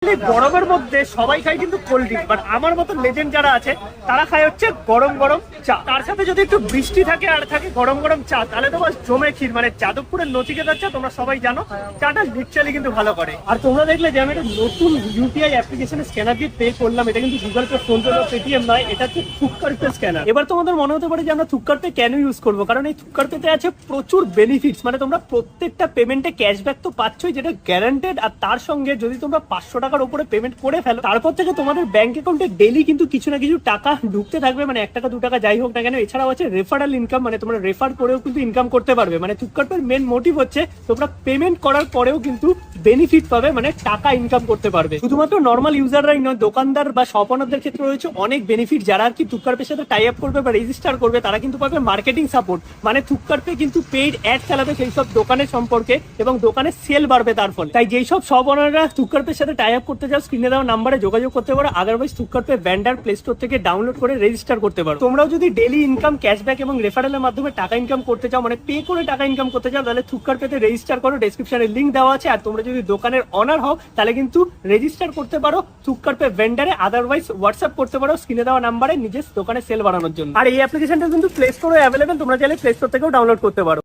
গরমের মধ্যে সবাই খায় কিন্তু কোল্ড ড্রিঙ্ক, বাট আমার মতো লেজেন্ড যারা আছে তারা খায় হচ্ছে গরম গরম চা। তার সাথে যদি একটু বৃষ্টি থাকে আর থাকে গরম গরম চা, তাহলে তো বাস জমে ক্ষীর। মানে যাদবপুরের নচিকেতার চা তোমরা সবাই জানো, চাটা লিটারালি কিন্তু ভালো করে। আর তোমরা দেখলে যে আমি একটা নতুন ইউপিআই অ্যাপ্লিকেশনে স্ক্যানার দিয়ে পে করলাম, এটা কিন্তু গুগল পে, ফোন পে বা পেটিএম নয়, এটা হচ্ছে থুক্কার পে স্ক্যানার। এবার তোমাদের মনে হতে পারে যে আমরা থুক্কার পে কেন ইউজ করবো, কারণ এই থুক্কার পেতে আছে প্রচুর বেনিফিটস। মানে তোমরা প্রত্যেকটা পেমেন্টে ক্যাশব্যাক তো পাচ্ছই, যেটা গ্যারান্টেড। আর তার সঙ্গে যদি তোমরা 500 টাকার উপরে পেমেন্ট করে ফেলো, তারপর থেকে তোমাদের ব্যাংক অ্যাকাউন্টে ডেইলি কিন্তু কিছু না কিছু টাকা ঢুকতে থাকবে। মানে 1 টাকা 2 টাকা যাই হোক না কেন। এছাড়াও আছে রেফারাল ইনকাম, মানে তোমরা রেফার করেও কিন্তু ইনকাম করতে পারবে। মানে থুক্কার পের মেন মোটিভ হচ্ছে তোমরা পেমেন্ট করার পরেও কিন্তু বেনিফিট পাবে, মানে টাকা ইনকাম করতে পারবে। শুধুমাত্র নর্মাল ইউজাররাই নয়, দোকানদার বা শপ ওনারদের ক্ষেত্রে রয়েছে অনেক বেনিফিট। যারা আর কি থুক্কার পের সাথে টাই আপ করবে বা রেজিস্টার করবে, তারা কিন্তু পাবে মার্কেটিং সাপোর্ট। মানে থুক্কার পে কিন্তু পেইড অ্যাড চালাবে সেই সব দোকানের সম্পর্কে, এবং দোকানের সেল বাড়বে তার ফলে। তাই যেই সব শপ ওনাররা থুক্কার পের সাথে টাই আপ করতে চাও, স্ক্রিনে দেওয়া নাম্বারে যোগাযোগ করতে পারো। আদারওয়াইজ থুক্কার পে ভেন্ডার প্লে স্টোর থেকে ডাউনলোড করে রেজিস্টার করতে পারো। তোমরাও যদি ডেইলি ইনকাম, ক্যাশব্যাক এবং রেফারেলের মাধ্যমে টাকা ইনকাম করতে চাও, মানে পে করে টাকা ইনকাম করতে চাও, তাহলে থুক্কার পেতে রেজিস্টার করো। ডেসক্রিপশনে লিংক দেওয়া আছে। আর তোমরা যদি দোকানের অনার হও, তাহলে কিন্তু রেজিস্টার করতে পারো থুক্কার পে ভেন্ডারে। আদারওয়াইজ হোয়াটসঅ্যাপ করতে পারো স্ক্রিনে দেওয়া নাম্বারে নিজের দোকানে সেল বাড়ানোর জন্য। আর এই অ্যাপ্লিকেশনটা কিন্তু প্লে স্টোরে অ্যাভেলেবেল, তোমরা চাইলে প্লে স্টোর থেকেও ডাউনলোড করতে পারো।